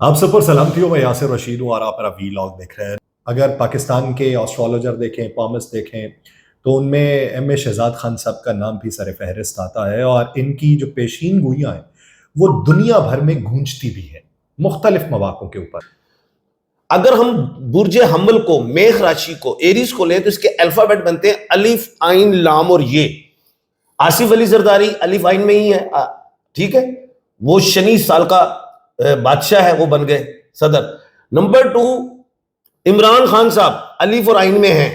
آپ سب پر سلام تھی، میں یاسر رشید ہوں اور آپ میرا وی لاگ دیکھ رہے ہیں۔ اگر پاکستان کے آسٹرالوجر دیکھیں، پامس دیکھیں، تو ان میں ایم اے شہزاد خان صاحب کا نام بھی سر فہرست آتا ہے، اور ان کی جو پیشین گوئیاں ہیں وہ دنیا بھر میں گونجتی بھی ہیں مختلف مواقعوں کے اوپر۔ اگر ہم برج حمل کو، میخ راشی کو، ایریز کو لیں تو اس کے الفابیٹ بنتے ہیں الف عین لام اور یہ۔ آصف علی زرداری الف عین میں ہی ہے، ٹھیک ہے، وہ شنی سال کا بادشاہ ہے، وہ بن گئے صدر۔ نمبر 2 عمران خان صاحب الف اور عین میں ہیں،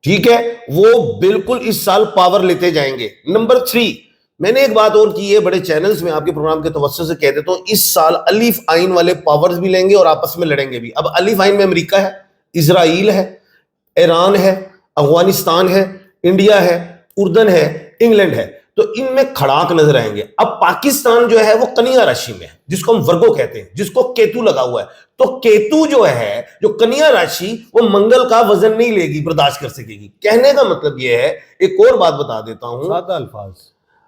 ٹھیک ہے، وہ بالکل اس سال پاور لیتے جائیں گے۔ نمبر 3 میں نے ایک بات اور کی ہے، بڑے چینلز میں آپ کے پروگرام کے توسط سے کہہ دیتا ہوں، اس سال الف عین والے پاورز بھی لیں گے اور آپس میں لڑیں گے بھی۔ اب الف عین میں امریکہ ہے، اسرائیل ہے، ایران ہے، افغانستان ہے، انڈیا ہے، اردن ہے، انگلینڈ ہے، تو ان میں کھڑاک نظر آئیں گے۔ اب پاکستان جو ہے وہ کنیا راشی میں ہے، جس کو ہم ورگو کہتے ہیں، جس کو کیتو لگا ہوا ہے، تو کیتو جو ہے، جو کنیا راشی، وہ منگل کا وزن نہیں لے گی، برداشت کر سکے گی۔ کہنے کا مطلب یہ ہے، ایک اور بات بتا دیتا ہوں، سادہ الفاظ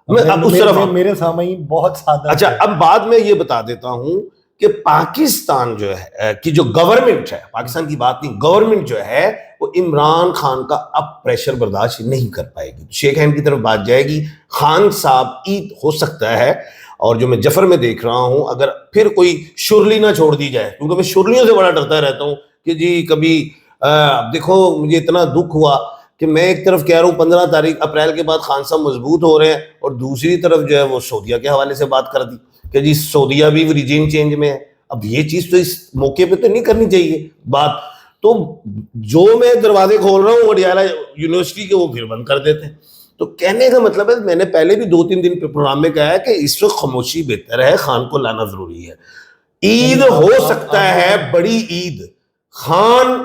میرے سامعین بہت سادہ۔ اچھا، اب بعد میں یہ بتا دیتا ہوں کہ پاکستان جو ہے کی جو گورنمنٹ ہے، پاکستان کی بات نہیں، گورنمنٹ جو ہے وہ عمران خان کا اب پریشر برداشت نہیں کر پائے گی، شیخ ہینڈ کی طرف بات جائے گی۔ خان صاحب عید ہو سکتا ہے، اور جو میں جفر میں دیکھ رہا ہوں، اگر پھر کوئی شرلی نہ چھوڑ دی جائے، کیونکہ میں شرلیوں سے بڑا ڈرتا رہتا ہوں کہ جی کبھی دیکھو مجھے اتنا دکھ ہوا کہ میں ایک طرف کہہ رہا ہوں 15 اپریل کے بعد خان صاحب مضبوط ہو رہے ہیں، اور دوسری طرف جو ہے وہ سعودیہ کے حوالے سے بات کر دی کہ جی سعودیہ بھی ریجیم چینج میں ہے۔ اب یہ چیز تو اس موقع پہ تو نہیں کرنی چاہیے بات، تو جو میں دروازے کھول رہا ہوں وڈیالہ یونیورسٹی کے وہ پھر بند کر دیتے ہیں۔ تو کہنے کا مطلب ہے، میں نے پہلے بھی 2-3 دن پروگرام میں کہا ہے کہ اس وقت خاموشی بہتر ہے، خان کو لانا ضروری ہے۔ عید ہو سکتا ہے، بڑی عید خان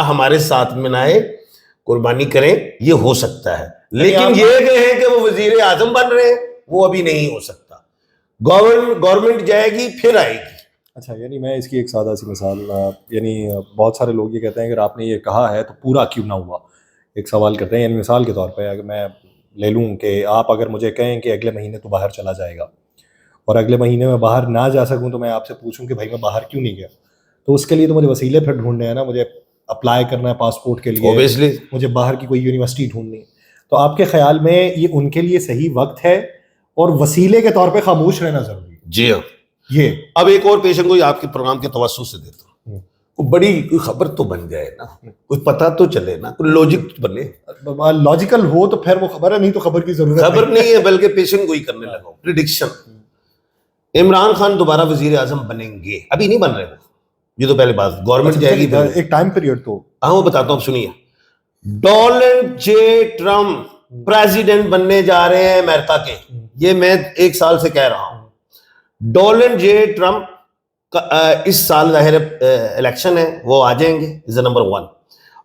ہمارے ساتھ منائے، قربانی کریں، یہ ہو سکتا ہے، لیکن یہ کہیں کہ وہ وزیر اعظم بن رہے ہیں، وہ ابھی نہیں ہو سکتا۔ گورنمنٹ جائے گی پھر آئے گی۔ اچھا، یعنی میں اس کی ایک سادہ سی مثال، یعنی بہت سارے لوگ یہ کہتے ہیں کہ آپ نے یہ کہا ہے تو پورا کیوں نہ ہوا، ایک سوال کرتے ہیں، یعنی مثال کے طور پہ اگر میں لے لوں کہ آپ اگر مجھے کہیں کہ اگلے مہینے تو باہر چلا جائے گا، اور اگلے مہینے میں باہر نہ جا سکوں تو میں آپ سے پوچھوں کہ بھائی میں باہر کیوں نہیں گیا، تو اس کے لیے تو مجھے وسیلے پھر ڈھونڈنے ہیں نا، مجھے اپلائی کرنا ہے پاسپورٹ کے لیے، Obviously. مجھے باہر کی کوئی یونیورسٹی ڈھونڈنی ہے۔ تو آپ کے خیال میں یہ ان کے لیے صحیح وقت ہے اور وسیلے کے طور پہ خاموش رہنا ضروری ہے؟ جی ہاں۔ یہ اب ایک اور پیشن گوئی آپ کے پروگرام کے توسط سے دیتا ہوں، کوئی بڑی کوئی خبر تو بن جائے نا، کوئی پتہ تو چلے نا، کوئی لوجک تو بنے۔ لاجیکل ہو تو پھر وہ خبر ہے، نہیں تو خبر کی ضرورت خبر نہیں ہے، بلکہ پیشن گوئی کرنے لگا ہوں، پریڈکشن۔ عمران خان دوبارہ وزیر اعظم بنیں گے، ابھی نہیں بن رہے وہ، یہ تو پہلے بات، گورنمنٹ جائے گی پھر ایک ٹائم پیریڈ تو ہاں وہ بتاتا ہوں، سنیے۔ ڈونلڈ جے ٹرمپ پریزیڈنٹ بننے جا رہے ہیں امریکہ کے، یہ میں 1 سال سے کہہ رہا ہوں۔ ڈونلڈ جے ٹرمپ اس سال ظاہر الیکشن ہے، وہ آ جائیں گے، از نمبر 1۔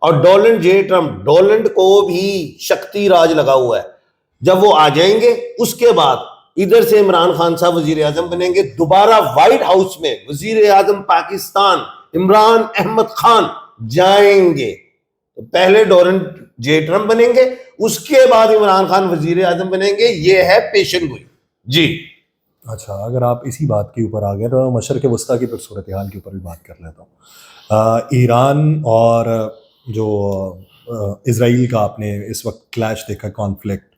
اور ڈونلڈ جے ٹرمپ، ڈونلڈ کو بھی شکتی راج لگا ہوا ہے، جب وہ آ جائیں گے اس کے بعد ادھر سے عمران خان صاحب وزیر اعظم بنیں گے، دوبارہ وائٹ ہاؤس میں وزیر اعظم پاکستان عمران احمد خان جائیں گے۔ پہلے ڈونلڈ جے ٹرمپ بنیں گے، اس کے بعد عمران خان وزیر اعظم بنیں گے، یہ ہے پیشن گوئی جی۔ اچھا، اگر آپ اسی بات کے اوپر آ گئے تو مشرق وسطیٰ کی پھر صورتحال کے اوپر بھی بات کر لیتا ہوں۔ ایران اور جو اسرائیل کا آپ نے اس وقت کلیش دیکھا، کانفلکٹ،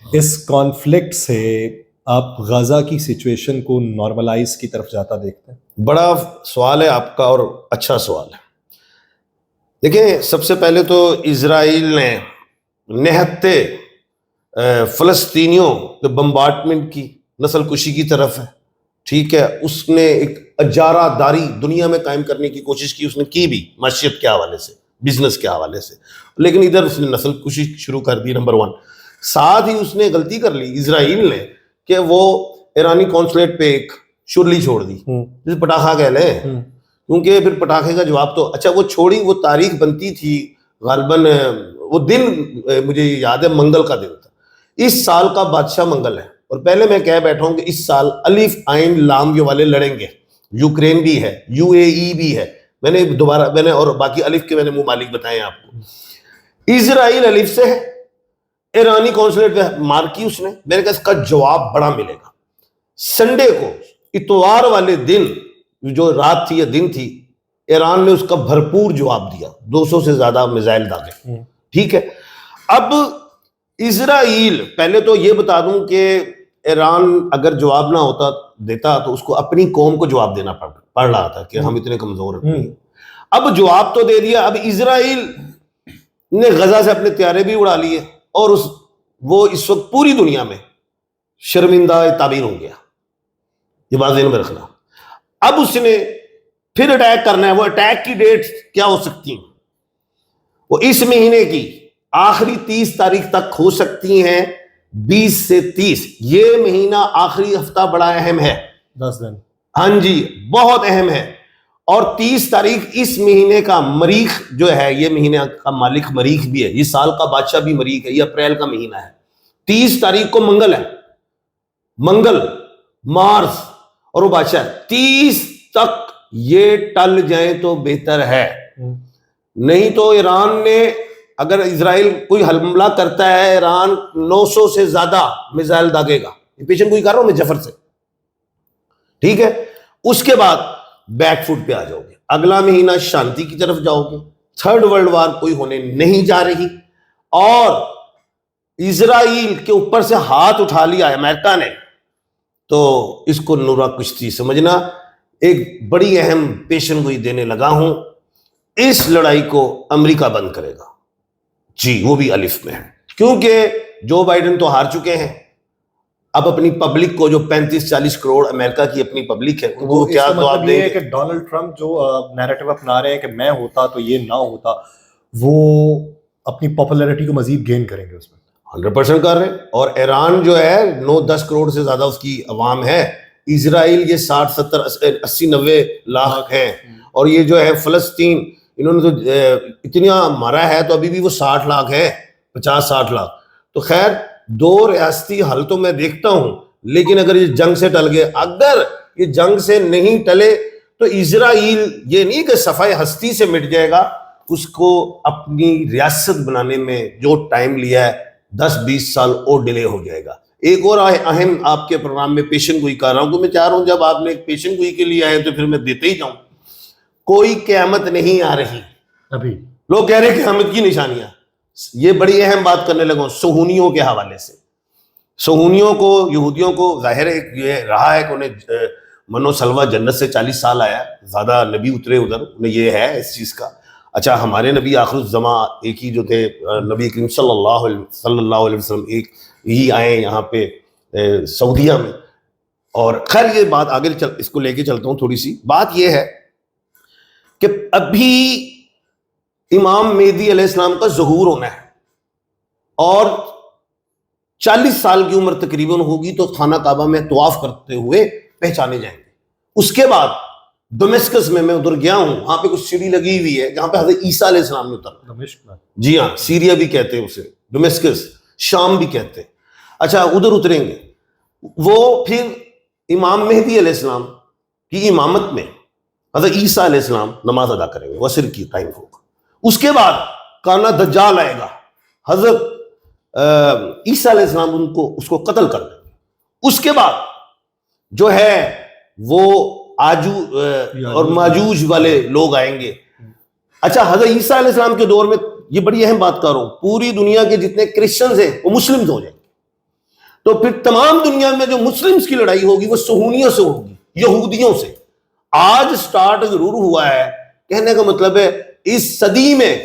اس کانفلکٹ سے آپ غزہ کی سچویشن کو نارملائز کی طرف جاتا دیکھتے ہیں؟ بڑا سوال ہے آپ کا، اور اچھا سوال ہے۔ دیکھیں، سب سے پہلے تو اسرائیل نے نہتے فلسطینیوں کے بمبارڈمنٹ کی، نسل کشی کی طرف ہے، ٹھیک ہے، اس نے ایک اجارہ داری دنیا میں قائم کرنے کی کوشش کی، اس نے کی بھی معیشت کے حوالے سے، بزنس کے حوالے سے، لیکن ادھر اس نے نسل کشی شروع کر دی، نمبر 1۔ ساتھ ہی اس نے غلطی کر لی اسرائیل نے کہ وہ ایرانی قونصلیٹ پہ ایک شرلی چھوڑ دی، جسے پٹاخہ کہہ لیں، کیونکہ پھر پٹاخے کا جواب تو اچھا وہ چھوڑی، وہ تاریخ بنتی تھی غالباً، وہ دن مجھے یاد ہے منگل کا دن تھا، اس سال کا بادشاہ منگل ہے، اور پہلے میں کہہ بیٹھا ہوں کہ اس سال الف عین لام جو والے لڑیں گے، یوکرین بھی ہے، یو اے ای بھی ہے، میں نے اور باقی الف کے میں نے ممالک بتائے ہیں آپ کو۔ اسرائیل الف سے ہے، ایرانی قونصلیٹ پہ مار کی اس نے، میں نے کہا اس کا جواب بڑا ملے گا۔ سنڈے کو، اتوار والے دن جو رات تھی یا دن تھی، ایران نے اس کا بھرپور جواب دیا، 200 سے زیادہ میزائل داغے. ٹھیک ہے. اب اسرائیل، پہلے تو یہ بتا دوں کہ ایران اگر جواب نہ دیتا تو اس کو اپنی قوم کو جواب دینا پڑ رہا تھا کہ ہم اتنے کمزور ہیں. اب جواب تو دے دیا. اب اسرائیل نے غزہ سے اپنے طیارے بھی اڑا لیے اور وہ اس وقت پوری دنیا میں شرمندہ تعبیر ہو گیا. یہ بات ذہن میں رکھنا. اب اس نے پھر اٹیک کرنا ہے. وہ اٹیک کی ڈیٹ کیا ہو سکتی ہیں؟ وہ اس مہینے کی آخری 30 تاریخ تک ہو سکتی ہیں. 20 سے 30 یہ مہینہ آخری ہفتہ بڑا اہم ہے. 10 دن. ہاں جی، بہت اہم ہے. اور 30 تاریخ اس مہینے کا مریخ جو ہے، یہ مہینے کا مالک مریخ بھی ہے، یہ سال کا بادشاہ بھی مریخ ہے. یہ اپریل کا مہینہ ہے. 30 تاریخ کو منگل ہے، منگل مارس اور وہ بادشاہ ہے. 30 تک یہ ٹل جائیں تو بہتر ہے. نہیں تو ایران نے، اگر اسرائیل کوئی حملہ کرتا ہے، ایران 900 سے زیادہ میزائل داغے گا. یہ پیشن گوئی کر رہا ہوں میں جفر سے. ٹھیک ہے. اس کے بعد بیک فٹ پہ آ جاؤ گے. اگلا مہینہ شانتی کی طرف جاؤ گے. 3rd ورلڈ وار کوئی ہونے نہیں جا رہی. اور اسرائیل کے اوپر سے ہاتھ اٹھا لیا ہے امریکہ نے، تو اس کو نورا کشتی سمجھنا. ایک بڑی اہم پیشن گوئی دینے لگا ہوں. اس لڑائی کو امریکہ بند کرے گا. جی، وہ بھی الف میں ہے، کیونکہ جو بائیڈن تو ہار چکے ہیں. اب اپنی پبلک کو، جو 35-40 کروڑ امریکہ کی اپنی پبلک ہے، ان کو کیا جواب دیں گے؟ کہ ڈونلڈ ٹرمپ جو نیریٹو اپنا رہے ہیں کہ میں ہوتا تو یہ نہ ہوتا، وہ اپنی پاپولیرٹی کو مزید گین کریں گے اس میں. 100% کر رہے ہیں. اور ایران جو ہے 9-10 کروڑ سے زیادہ اس کی عوام ہے. اسرائیل یہ 60-70-80-90 لاکھ ہے. اور یہ جو ہے فلسطین، انہوں نے تو اتنا مارا ہے، تو ابھی بھی وہ 60 لاکھ ہے، 50-60 لاکھ. تو خیر، 2 ریاستی حل تو میں دیکھتا ہوں. لیکن اگر یہ جنگ سے ٹل گئے، اگر یہ جنگ سے نہیں ٹلے، تو اسرائیل یہ نہیں کہ صفحہ ہستی سے مٹ جائے گا. اس کو اپنی ریاست بنانے میں جو ٹائم لیا ہے 10-20 سال اور ڈیلے ہو جائے گا. ایک اور اہم آپ کے پروگرام میں پیشن گوئی کر رہا ہوں، کہ میں چاہ رہا ہوں جب آپ نے ایک پیشن گوئی کے لیے آئے تو پھر میں دیتے ہی جاؤں. کوئی قیامت نہیں آ رہی. ابھی لوگ کہہ رہے ہیں قیامت کی نشانیاں. یہ بڑی اہم بات کرنے لگا ہوں صہیونیوں کے حوالے سے. صہیونیوں کو، یہودیوں کو ظاہر ہے یہ رہا ہے کہ انہیں منو سلوہ جنت سے 40 سال آیا، زیادہ نبی اترے ادھر، انہیں یہ ہے اس چیز کا. اچھا، ہمارے نبی آخر الزماں ایک ہی جو تھے، نبی کریم صلی اللہ علیہ وسلم ایک ہی آئے یہاں پہ سعودیہ میں. اور خیر یہ بات آگے اس کو لے کے چلتا ہوں. تھوڑی سی بات یہ ہے کہ ابھی امام مہدی علیہ السلام کا ظہور ہونا ہے، اور 40 سال کی عمر تقریباً ہوگی تو خانہ کعبہ میں طواف کرتے ہوئے پہچانے جائیں گے. اس کے بعد ڈومیسکس میں ادھر گیا ہوں، وہاں پہ کچھ سیڑھی لگی ہوئی ہے جہاں پہ حضرت عیسیٰ علیہ السلام نے اترا. جی ہاں، سیریا بھی کہتے ہیں اسے، ڈومیسکس، شام بھی کہتے ہیں. اچھا، ادھر اتریں گے. وہ پھر امام مہدی علیہ السلام کی امامت میں حضرت عیسیٰ علیہ السلام نماز ادا کریں گے، وصر کی ٹائم ہوگا. اس کے بعد کانا دجال آئے گا، حضرت عیسیٰ علیہ السلام اس کو قتل کر دیں گے. اس کے بعد جو ہے وہ اور ماجوج والے لوگ آئیں گے. اچھا، حضرت عیسیٰ علیہ السلام کے دور میں، یہ بڑی اہم بات کر رہا ہوں، پوری دنیا کے جتنے کرسچنز ہیں وہ مسلم ہو جائیں گے. تو پھر تمام دنیا میں جو مسلمز کی لڑائی ہوگی وہ صہیونیوں سے ہوگی، یہودیوں سے. آج سٹارٹ ضرور ہوا ہے، کہنے کا مطلب ہے اس صدی میں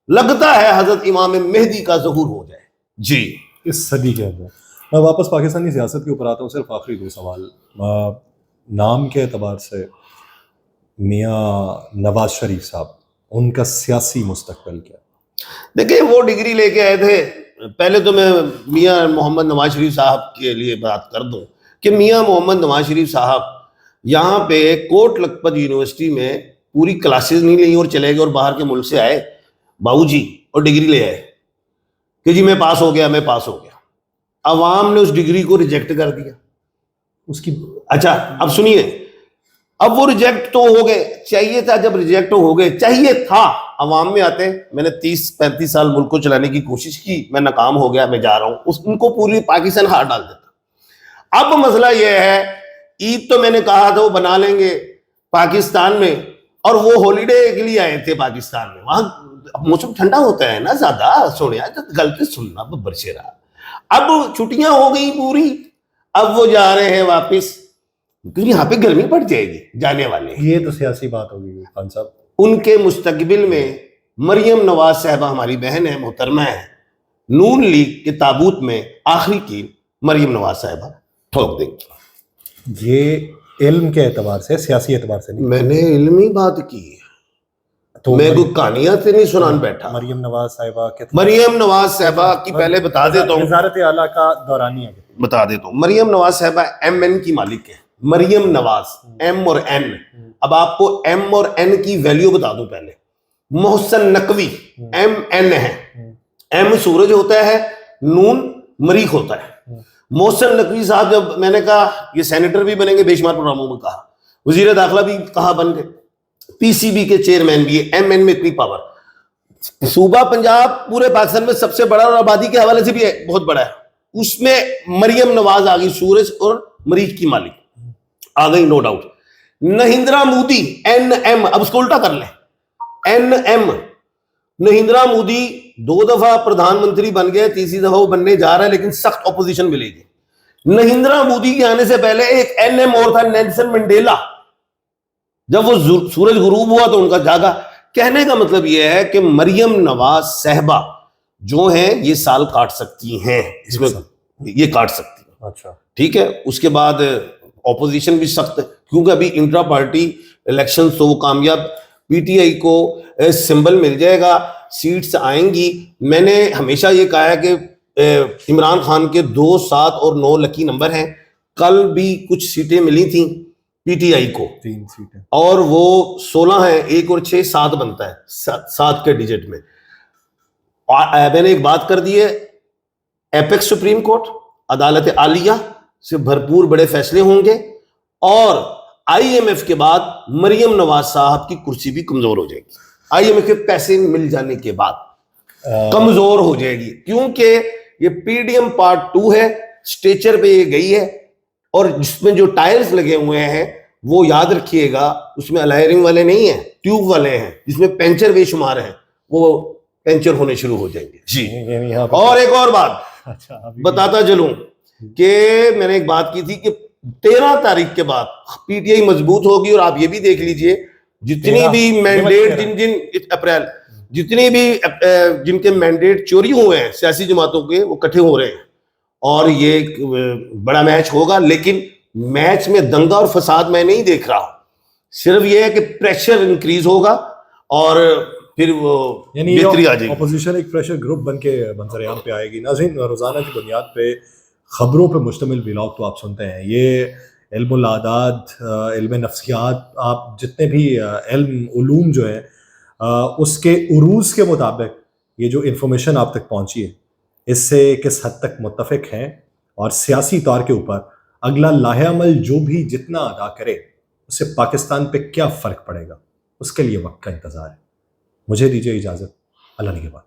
لگتا ہے حضرت امام مہدی کا ظہور ہو جائے. جی، اس صدی کے اندر. میں واپس پاکستانی سیاست کے اوپر آتا ہوں. صرف آخری 2 سوال. نام کے اعتبار سے میاں نواز شریف صاحب، ان کا سیاسی مستقبل کیا؟ دیکھیں، وہ ڈگری لے کے آئے تھے. پہلے تو میں میاں محمد نواز شریف صاحب کے لیے بات کر دوں کہ میاں محمد نواز شریف صاحب یہاں پہ کوٹ لکھپت یونیورسٹی میں پوری کلاسز نہیں لیں اور چلے گئے، اور باہر کے ملک سے آئے باؤ جی اور ڈگری لے آئے کہ جی میں پاس ہو گیا، میں پاس ہو گیا. عوام نے اس ڈگری کو ریجیکٹ کر دیا اس کی. اچھا، اب سنیے، اب وہ ریجیکٹ تو ہو گئے. چاہیے تھا، جب ریجیکٹ ہو گئے، چاہیے تھا عوام میں آتے. میں نے 30-35 سال ملک کو چلانے کی کوشش کی، میں ناکام ہو گیا، میں جا رہا ہوں. ان کو پوری پاکستان ہار ڈال دیتا. اب مسئلہ یہ ہے، عید تو میں نے کہا تھا وہ بنا لیں گے، پاکستان میں, اور وہ ہالیڈے کے لیے آئے تھے پاکستان میں, وہاں موسم ٹھنڈا ہوتا ہے نا زیادہ, سونے غلطی سننا برشیرا. اب چھٹیاں ہو گئی پوری, اب وہ جا رہے ہیں واپس, کیونکہ یہاں پہ گرمی پڑ جائے گی جانے والے. یہ تو سیاسی بات ہوگی خان صاحب. ان کے مستقبل میں مریم نواز صاحبہ ہماری بہن ہے, محترمہ ہے, نون لیگ کے تابوت میں آخری کی مریم نواز صاحبہ ٹھوک دیں گی. یہ علم کے اعتبار سے, سیاسی اعتبار سے نہیں. میں نے علمی بات کی, تو میں کوئی کہانیاں سے نہیں سنان بیٹھا. مریم نواز صاحبہ مریم نواز صاحبہ کی پہلے بتا دیتا ہوں, وزارت اعلیٰ کا دورانیہ بتا دیتا ہوں. مریم نواز صاحبہ ایم این کی مالک ہے. مریم نواز, ایم اور این. اب آپ کو ایم اور این کی ویلیو بتا دوں پہلے. محسن نقوی ایم این ہے, ایم سورج ہوتا ہے, نون مریخ ہوتا ہے. محسن نقوی صاحب جب میں نے کہا یہ سینیٹر بھی بنیں گے, بے شمار پروگراموں میں کہا, وزیر داخلہ بھی کہا بن گئے, پی سی بی کے چیئرمین بھی ہے. ایم این میں اتنی پاور. صوبہ پنجاب پورے پاکستان میں سب سے بڑا اور آبادی کے حوالے سے بھی بہت بڑا ہے, اس میں مریم نواز آ گئی, سورج اور مریخ کی مالک آ گئی, no doubt. Narendra Modi N M, اب اس کو الٹا کر لیں, این ایم. نہیندرا مودی 2 دفعہ پردھان منتری بن گئے, تیسری دفعہ وہ بننے جا رہا ہے, لیکن سخت اپوزیشن ملے گی. نہیندرا مودی کے آنے سے پہلے ایک این ایم اور تھا, نیلسن منڈیلا. جب وہ سورج غروب ہوا تو ان کا جاگا. کہنے کا مطلب یہ ہے کہ مریم نواز صاحبہ جو ہیں یہ سال کاٹ سکتی ہیں, اس میں یہ کاٹ سکتی ہیں. اچھا ٹھیک ہے. اس کے بعد اپوزیشن بھی سخت ہے, کیونکہ ابھی انٹرا پارٹی الیکشن تو وہ کامیاب, پی ٹی آئی کو سمبل مل جائے گا, سیٹس آئیں گی. میں نے ہمیشہ یہ کہا ہے کہ عمران خان کے 2, 7 اور 9 لکی نمبر ہیں. کل بھی کچھ سیٹیں ملی تھیں پی ٹی آئی کو, 3 سیٹیں, اور وہ 16 ہیں, 1 اور 6 7 بنتا ہے, 7 کے ڈیجٹ میں. میں نے ایک بات کر دی ہے, ایپیکس سپریم کورٹ, عدالت عالیہ سے بھرپور بڑے فیصلے ہوں گے, اور آئی ایم ایف کے بعد مریم نواز صاحب کی کرسی بھی کمزور ہو جائے گی. آئی ایم ایف کے پیسے مل جانے کے بعد کمزور ہو جائے گی, کیونکہ یہ پی ڈی ایم پارٹ 2 ہے, اسٹیچر پہ یہ گئی ہے, اور جس میں جو ٹائرز لگے ہوئے ہیں وہ یاد رکھیے گا, اس میں الائرنگ والے نہیں ہیں, ٹیوب والے ہیں, جس میں پینچر بے شمار ہیں, وہ پینچر ہونے شروع ہو جائیں گے. جی. اور ایک اور بات بتاتا چلوں کہ میں نے ایک بات کی تھی کہ 13 تاریخ کے بعد پی ٹی آئی مضبوط ہوگی, اور آپ یہ بھی دیکھ لیجئے جتنی بھی مینڈیٹ اپریل جتنی بھی جن کے مینڈیٹ چوری ہوئے ہیں سیاسی جماعتوں کے, وہ اکٹھے ہو رہے ہیں, اور یہ ایک بڑا میچ ہوگا. لیکن میچ میں دنگا اور فساد میں نہیں دیکھ رہا, صرف یہ ہے کہ پریشر انکریز ہوگا, اور پھر وہ بہتری آ جائے گی. اپوزیشن ایک پریشر گروپ بن کے منظر عام پہ آئے گی. ناظرین, روزانہ کی بنیاد پہ خبروں پہ مشتمل ولاگ تو آپ سنتے ہیں, یہ علم الاعداد, علم نفسیات, آپ جتنے بھی علوم جو ہیں اس کے عروج کے مطابق یہ جو انفارمیشن آپ تک پہنچی ہے, اس سے کس حد تک متفق ہیں, اور سیاسی طور کے اوپر اگلا لاہ عمل جو بھی جتنا ادا کرے اس سے پاکستان پہ کیا فرق پڑے گا, اس کے لیے وقت کا انتظار ہے. مجھے دیجیے اجازت, اللہ نگہبان.